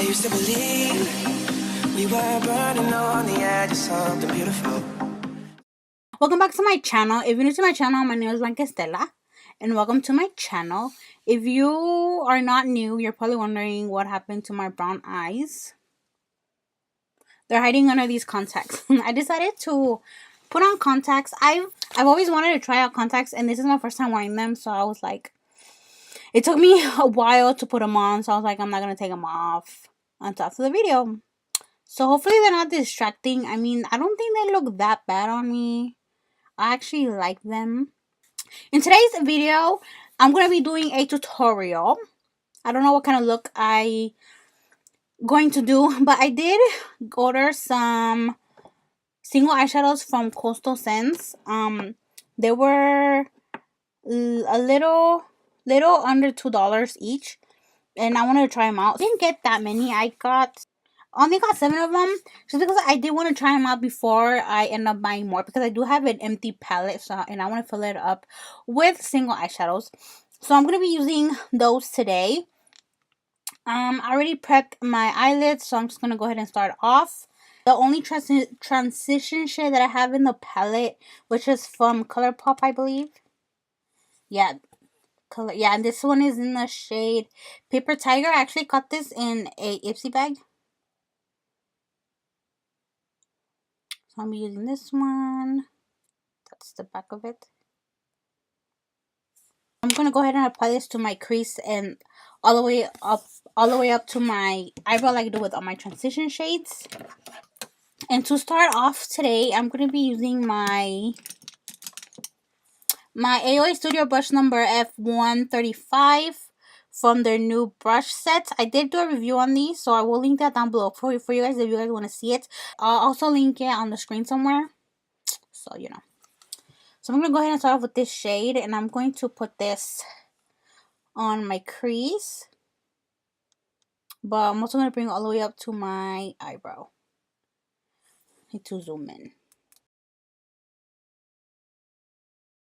used to believe we were burning on the edge of something beautiful. Welcome back to my channel. If you're new to my channel, my name is BlancaEstela, and welcome to my channel. If you are not new, you're probably wondering what happened to my brown eyes. They're hiding under these contacts. I decided to put on contacts. I've always wanted to try out contacts, and this is my first time wearing them, so I was like, it took me a while to put them on, so I was like, I'm not gonna take them off until after the video. So hopefully they're not distracting. I mean, I don't think they look that bad on me. I actually like them. In today's video, I'm going to be doing a tutorial. I don't know what kind of look I'm going to do, but I did order some single eyeshadows from Coastal Scents. They were a little under $2 each, and I wanted to try them out. I didn't get that many. Only got 7 of them, just because I did want to try them out before I end up buying more, because I do have an empty palette, and I want to fill it up with single eyeshadows. So I'm going to be using those today. I already prepped my eyelids, so I'm just going to go ahead and start off. The only transition shade that I have in the palette, which is from ColourPop, I believe. Yeah, and this one is in the shade Paper Tiger. I actually got this in a Ipsy bag. So I'm using this one. That's the back of it. I'm gonna go ahead and apply this to my crease and all the way up to my eyebrow, like I do with all my transition shades. And to start off today, I'm gonna be using my AOA Studio brush number F135 from their new brush set. I did do a review on these, so I will link that down below for you guys if you guys want to see it. I'll also link it on the screen somewhere, so you know. So I'm going to go ahead and start off with this shade, and I'm going to put this on my crease. But I'm also going to bring it all the way up to my eyebrow. I need to zoom in.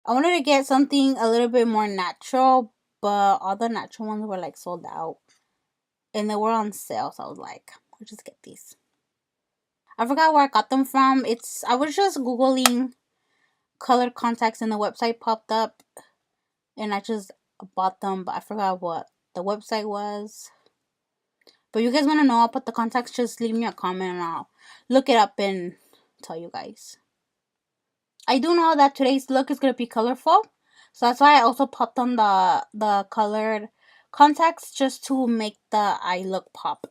I wanted to get something a little bit more natural, but all the natural ones were like sold out. And they were on sale, so I was like, I'll just get these. I forgot where I got them from. I was just Googling colored contacts and the website popped up. And I just bought them, but I forgot what the website was. But you guys want to know about the contacts, just leave me a comment and I'll look it up and tell you guys. I do know that today's look is going to be colorful, so that's why I also popped on the colored contacts, just to make the eye look pop.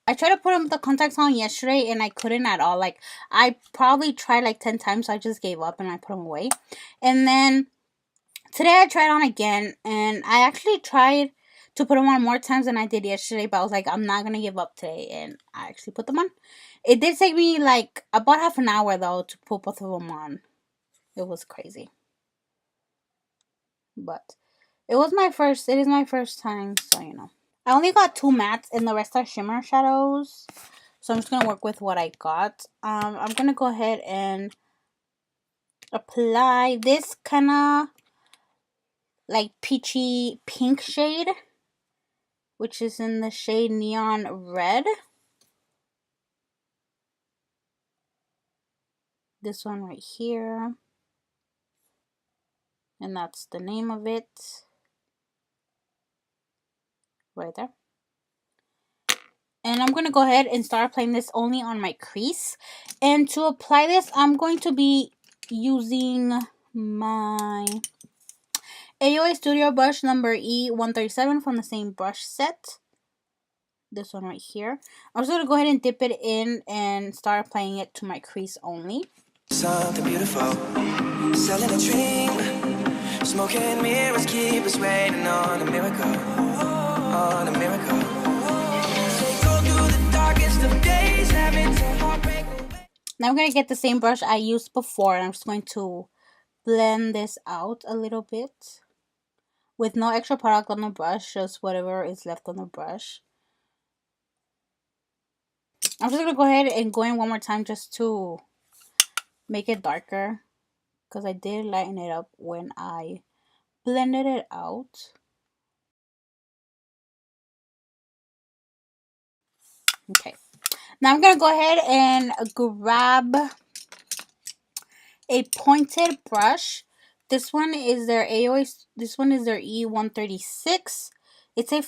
I tried to put the contacts on yesterday and I couldn't at all. Like, I probably tried like 10 times, so I just gave up and I put them away. And then today I tried on again, and I actually tried to put them on more times than I did yesterday, but I was like, I'm not going to give up today, and I actually put them on. It did take me like about half an hour though to put both of them on. It was crazy. But it is my first time, so you know. I only got 2 mattes and the rest are shimmer shadows. So I'm just going to work with what I got. I'm going to go ahead and apply this kind of like peachy pink shade, which is in the shade Neon Red. This one right here. And that's the name of it. Right there. And I'm going to go ahead and start applying this only on my crease. And to apply this, I'm going to be using my AOA Studio brush number E137 from the same brush set. This one right here. I'm just going to go ahead and dip it in and start applying it to my crease only. Something beautiful, selling a dream, smoking mirrors keep us waiting on a miracle, on a miracle. So go through the darkest of days, having to heartbreak away. Now I'm going to get the same brush I used before, and I'm just going to blend this out a little bit with no extra product on the brush, just whatever is left on the brush. I'm just going to go ahead and go in one more time just to make it darker, because I did lighten it up when I blended it out. Okay. Now I'm going to go ahead and grab a pointed brush. This one is their E136. It's a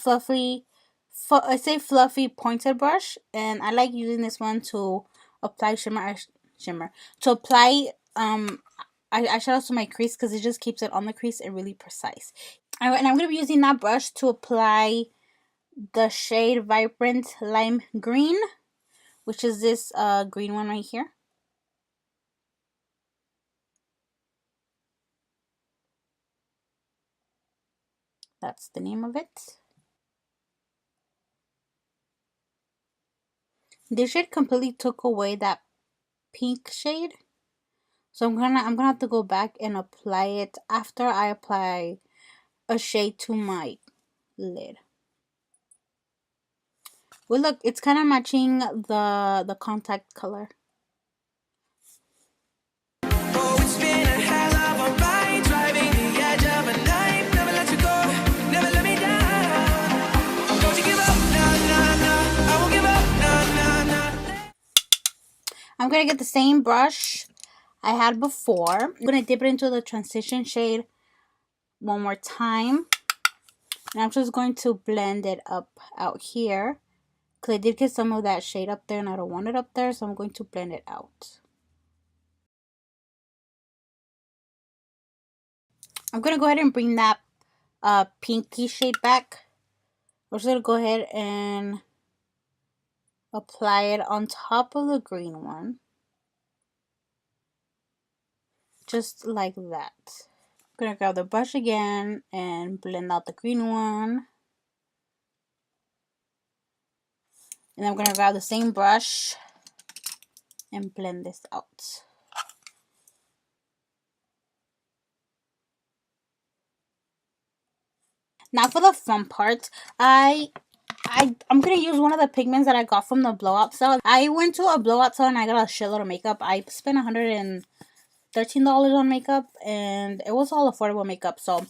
fluffy pointed brush, and I like using this one to apply to apply eyeshadows to my crease, because it just keeps it on the crease and really precise. And I'm going to be using that brush to apply the shade Vibrant Lime Green, which is this green one right here. That's the name of it. This shade completely took away that pink shade, so I'm gonna have to go back and apply it after I apply a shade to my lid. Well, look, it's kind of matching the contact color. Oh, it's been a hell of a ride, driving the edge of a knife. Never let you go, never let me down. Don't you give up, nah, nah, nah. I won't give up, nah, nah, nah. I'm gonna get the same brush I had before. I'm gonna dip it into the transition shade one more time. And I'm just going to blend it up out here, because I did get some of that shade up there and I don't want it up there, so I'm going to blend it out. I'm going to go ahead and bring that pinky shade back. I'm just going to go ahead and apply it on top of the green one. Just like that. I'm going to grab the brush again and blend out the green one. And I'm going to grab the same brush and blend this out. Now for the fun part, I'm going to use one of the pigments that I got from the blowout sale. I went to a blowout sale and I got a shitload of makeup. I spent $113 on makeup, and it was all affordable makeup. So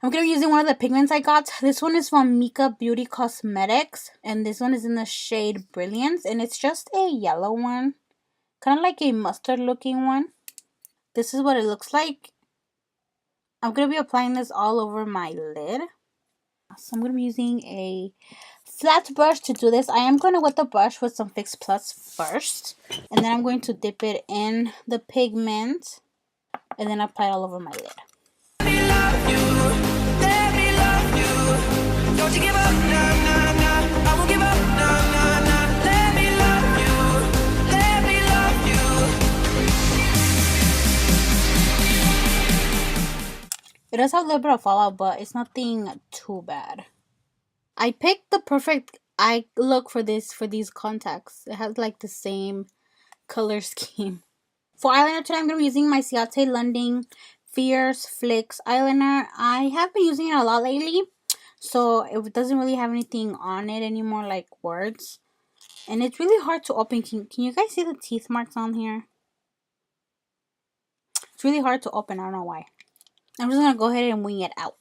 I'm going to be using one of the pigments I got. This one is from AZEREDO Cosmetics, and this one is in the shade Brilliance, and it's just a yellow one. Kind of like a mustard looking one. This is what it looks like. I'm going to be applying this all over my lid. So I'm going to be using a flat brush to do this. I am going to wet the brush with some Fix Plus first. And then I'm going to dip it in the pigment. And then apply it all over my lid. Let me love you, let me love you. Don't you give up, nah, nah, nah. I won't give up, nah, nah, nah. Let me love you, let me love you. It does have a little bit of fallout, but it's nothing too bad. I picked the perfect eye look for these contacts. It has like the same color scheme. For eyeliner today, I'm going to be using my Ciate London Fierce Flicks eyeliner. I have been using it a lot lately, so it doesn't really have anything on it anymore, like words. And it's really hard to open. Can you guys see the teeth marks on here? It's really hard to open. I don't know why. I'm just going to go ahead and wing it out.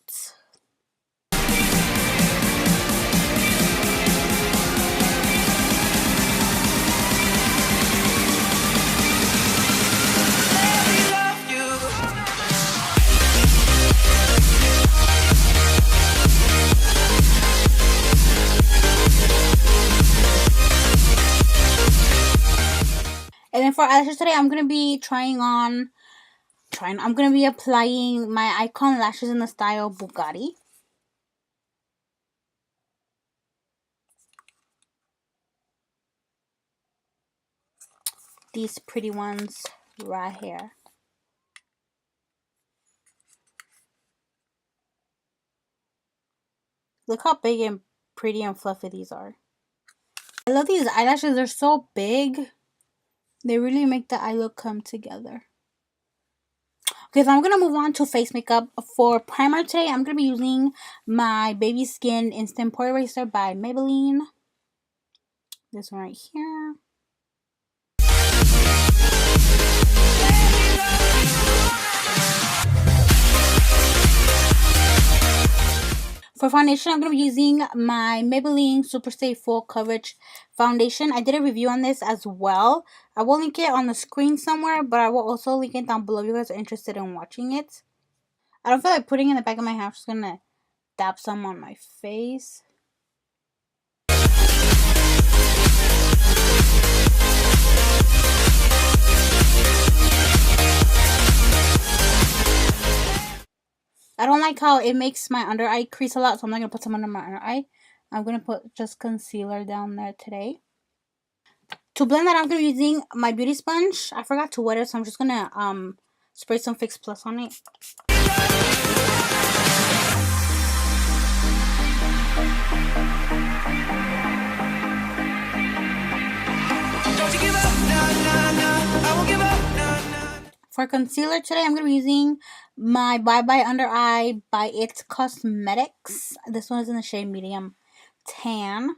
And then for eyelashes today, I'm going to be I'm going to be applying my Iikonn lashes in the style Bugatti. These pretty ones right here. Look how big and pretty and fluffy these are. I love these eyelashes. They're so big. They really make the eye look come together. Okay, so I'm going to move on to face makeup. For primer today, I'm going to be using my Baby Skin Instant Pore Eraser by Maybelline. This one right here. For foundation, I'm going to be using my Maybelline Superstay Full Coverage Foundation. I did a review on this as well. I will link it on the screen somewhere, but I will also link it down below if you guys are interested in watching it. I don't feel like putting it in the back of my hand. I'm just going to dab some on my face. I don't like how it makes my under eye crease a lot, so I'm not going to put some under my under eye. I'm going to put just concealer down there today. To blend that, I'm going to be using my beauty sponge. I forgot to wet it, so I'm just going to spray some Fix Plus on it. For concealer today, I'm going to be using my Bye Bye Under Eye by AZEREDO Cosmetics. This one is in the shade Medium Tan.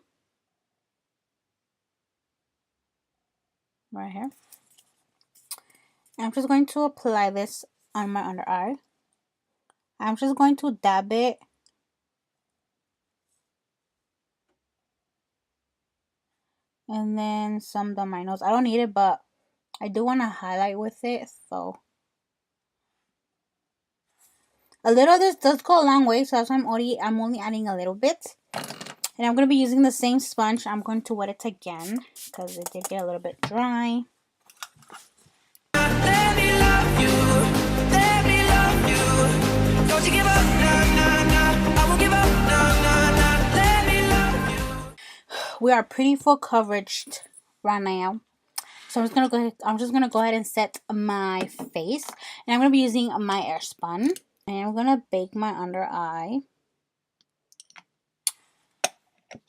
Right here. And I'm just going to apply this on my under eye. I'm just going to dab it. And then some down my nose. I don't need it, but I do want to highlight with it, so. A little of this does go a long way, so that's why I'm only adding a little bit. And I'm going to be using the same sponge. I'm going to wet it again because it did get a little bit dry. Let me love you. Let me love you. Don't you give up, nah, nah, nah. I won't give up, nah, nah, nah. Let me love you. We are pretty full coverage right now. So I'm just gonna go ahead and set my face. And I'm gonna be using my Airspun. And I'm gonna bake my under eye.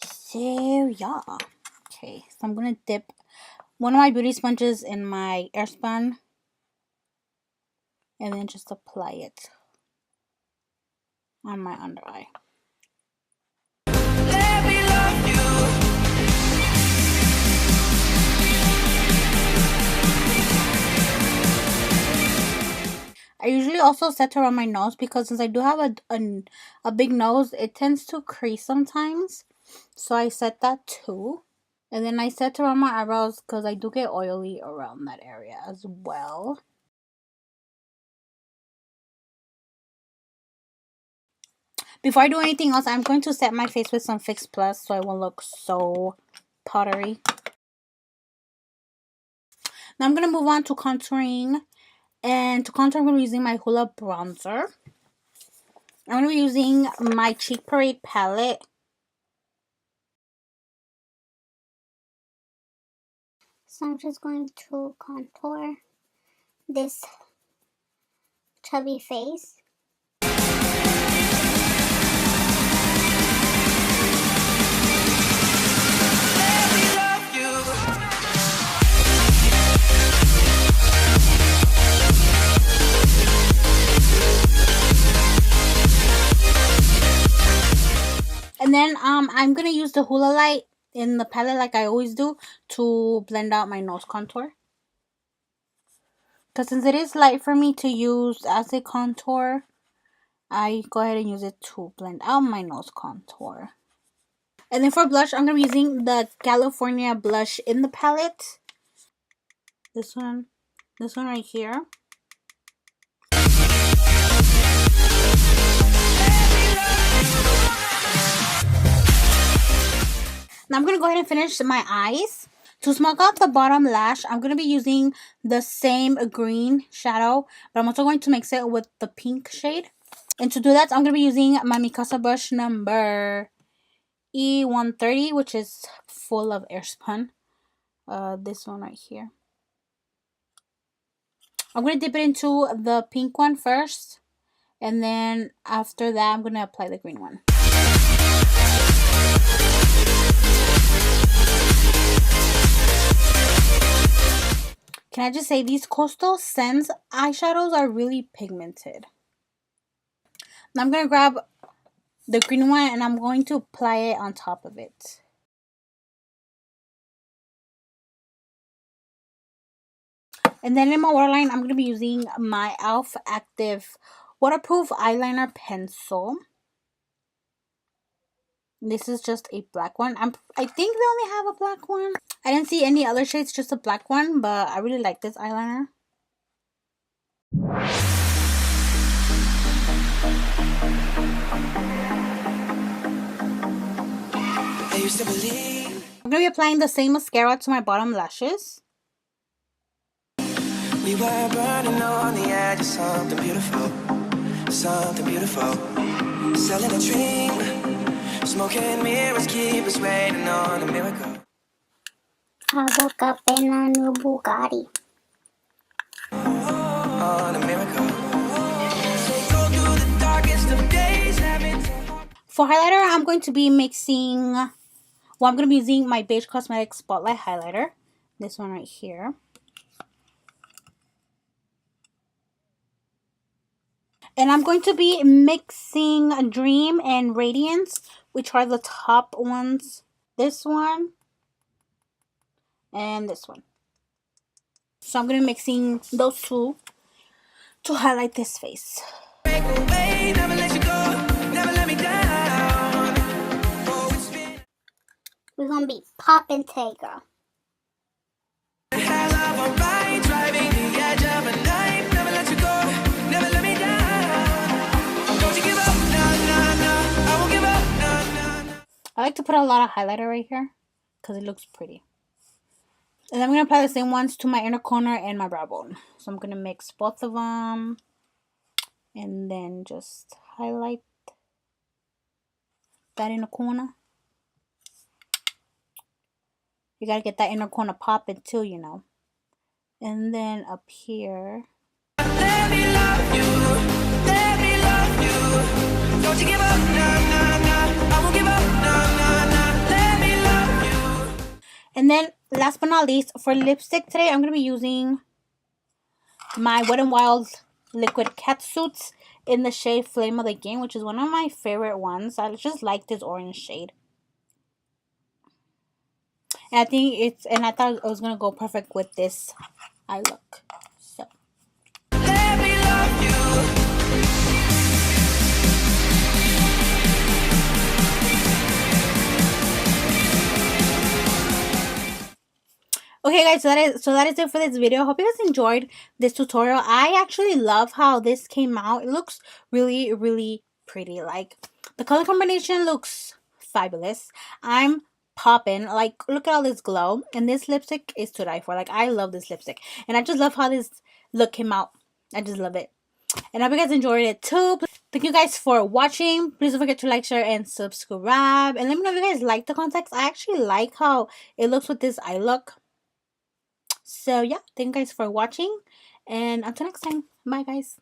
So yeah. Okay, so I'm gonna dip one of my beauty sponges in my Airspun. And then just apply it on my under eye. Let me love you. I usually also set her on my nose because since I do have a big nose, it tends to crease sometimes. So I set that too. And then I set her on my eyebrows because I do get oily around that area as well. Before I do anything else, I'm going to set my face with some Fix Plus so it won't look so powdery. Now I'm going to move on to contouring. And to contour, I'm going to be using my Hoola bronzer. I'm going to be using my Cheek Parade palette. So I'm just going to contour this chubby face. Let me love you. And then I'm going to use the Hoola light in the palette like I always do to blend out my nose contour. Because since it is light for me to use as a contour, I go ahead and use it to blend out my nose contour. And then for blush, I'm going to be using the California blush in the palette. This one right here. Now I'm going to go ahead and finish my eyes. To smoke out the bottom lash, I'm going to be using the same green shadow, but I'm also going to mix it with the pink shade. And to do that, I'm going to be using my Mikasa brush number E130, which is full of Airspun. This one right here. I'm going to dip it into the pink one first. And then after that, I'm going to apply the green one. Can I just say these Coastal Scents eyeshadows are really pigmented. Now I'm going to grab the green one and I'm going to apply it on top of it. And then in my waterline, I'm going to be using my e.l.f. Active Waterproof Eyeliner Pencil. This is just a black one. I think they only have a black one. I didn't see any other shades, just a black one, but I really like this eyeliner. I used to believe I'm going to be applying the same mascara to my bottom lashes. we were burning on the edge of something beautiful, something beautiful. Selling a dream, smoking mirrors keep us waiting on a miracle. I woke up in a new Bugatti. On a miracle. Say go through the darkest of days, having to... For highlighter, I'm going to be mixing... Well, I'm going to be using my Beige Cosmetics Spotlight Highlighter. This one right here. And I'm going to be mixing Dream and Radiance, which are the top ones. This one and this one. So I'm going to be mixing those two to highlight this face. Break away, never let you go, never let me down. Oh, it's been We're gonna be popping today, girl. a hell of a ride, driving the edge of a knife. Never let you go, never let me down. Don't you give up, no, no, no. I won't give up, no, no, no. I like to put a lot of highlighter right here because it looks pretty. And I'm going to apply the same ones to my inner corner and my brow bone. So I'm going to mix both of them. And then just highlight that inner corner. You got to get that inner corner popping too, you know. And then up here. Let me love you, let me love you. Don't you give up, no, no, no. I won't give up, no, no, no. Let me love you. And then last but not least, for lipstick today, I'm going to be using my Wet n Wild Liquid Catsuits in the shade Flame of the Game, which is one of my favorite ones. I just like this orange shade. And I thought it was going to go perfect with this eye look. So. Let me love you. Okay guys, so that is it for this video. Hope you guys enjoyed this tutorial. I actually love how this came out. It looks really, really pretty. Like, the color combination looks fabulous. I'm popping. Like, look at all this glow. And this lipstick is to die for. Like, I love this lipstick. And I just love how this look came out. I just love it. And I hope you guys enjoyed it too. Thank you guys for watching. Please don't forget to like, share, and subscribe. And let me know if you guys like the contacts. I actually like how it looks with this eye look. So yeah, thank you guys for watching, and until next time, bye guys.